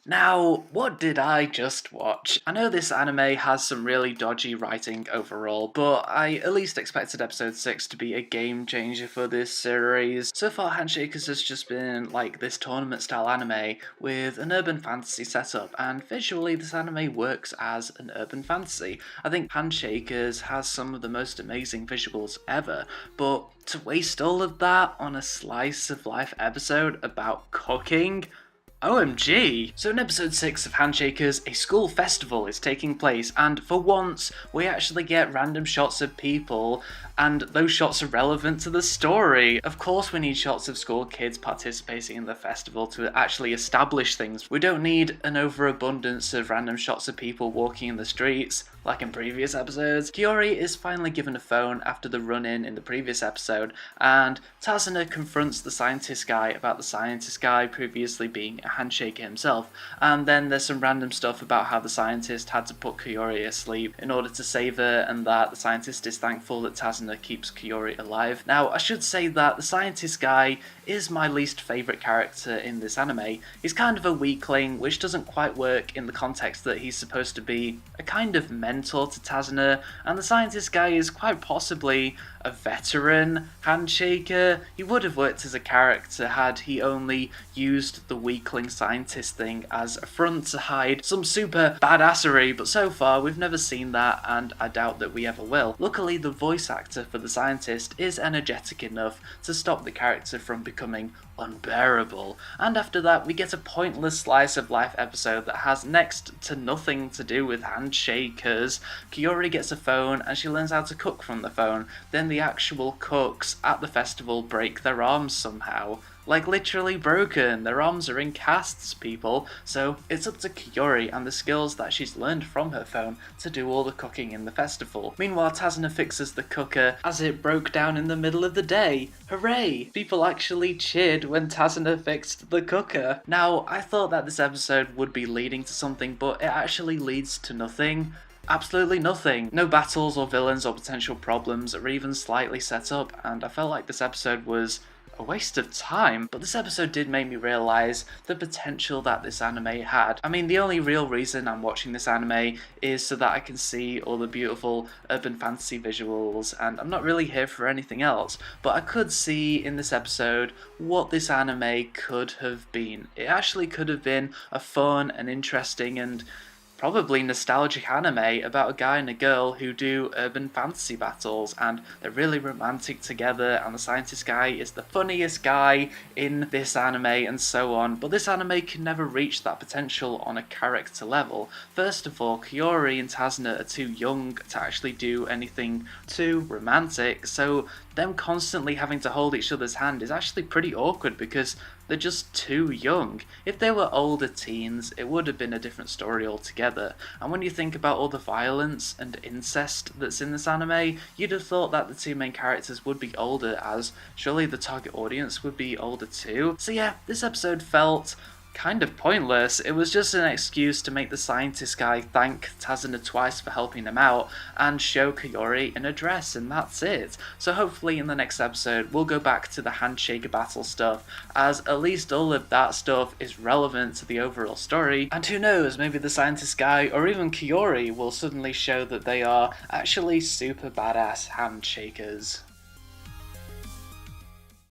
Now, what did I just watch? I know this anime has some really dodgy writing overall, but I at least expected episode 6 to be a game changer for this series. So far, Handshakers has just been like this tournament style anime with an urban fantasy setup, and visually this anime works as an urban fantasy. I think Handshakers has some of the most amazing visuals ever, but to waste all of that on a slice of life episode about cooking? OMG! So in episode 6 of Handshakers, a school festival is taking place, and for once, we actually get random shots of people, and those shots are relevant to the story. Of course we need shots of school kids participating in the festival to actually establish things. We don't need an overabundance of random shots of people walking in the streets, like in previous episodes. Kiori is finally given a phone after the run-in in the previous episode, and Tazuna confronts the scientist guy about the scientist guy previously being a handshaker himself, and then there's some random stuff about how the scientist had to put Kiori asleep in order to save her, and that the scientist is thankful that Tazuna keeps Kiori alive. Now, I should say that the scientist guy is my least favourite character in this anime. He's kind of a weakling, which doesn't quite work in the context that he's supposed to be a kind of mentor to Tazuna, and the scientist guy is quite possibly a veteran handshaker. He would have worked as a character had he only used the weakling scientist thing as a front to hide some super badassery, but so far we've never seen that, and I doubt that we ever will. Luckily, the voice actor for the scientist is energetic enough to stop the character from becoming unbearable, and after that we get a pointless slice of life episode that has next to nothing to do with handshakers. Kiori gets a phone and she learns how to cook from the phone, then the actual cooks at the festival break their arms somehow. Like, literally broken. Their arms are in casts, people. So it's up to Kiori and the skills that she's learned from her phone to do all the cooking in the festival. Meanwhile, Tazuna fixes the cooker as it broke down in the middle of the day. Hooray! People actually cheered when Tazuna fixed the cooker. Now, I thought that this episode would be leading to something, but it actually leads to nothing. Absolutely nothing. No battles or villains or potential problems are even slightly set up, and I felt like this episode was a waste of time. But this episode did make me realise the potential that this anime had. I mean, the only real reason I'm watching this anime is so that I can see all the beautiful urban fantasy visuals, and I'm not really here for anything else. But I could see in this episode what this anime could have been. It actually could have been a fun and interesting and probably nostalgic anime about a guy and a girl who do urban fantasy battles, and they're really romantic together, and the scientist guy is the funniest guy in this anime, and so on. But this anime can never reach that potential on a character level. First of all, Kiori and Tazuna are too young to actually do anything too romantic, so them constantly having to hold each other's hand is actually pretty awkward because they're just too young. If they were older teens, it would have been a different story altogether. And when you think about all the violence and incest that's in this anime, you'd have thought that the two main characters would be older, as surely the target audience would be older too. So yeah, this episode felt kind of pointless. It was just an excuse to make the scientist guy thank Tazuna twice for helping him out and show Kiori in a dress, and that's it. So hopefully in the next episode we'll go back to the handshaker battle stuff, as at least all of that stuff is relevant to the overall story, and who knows, maybe the scientist guy or even Kiori will suddenly show that they are actually super badass handshakers.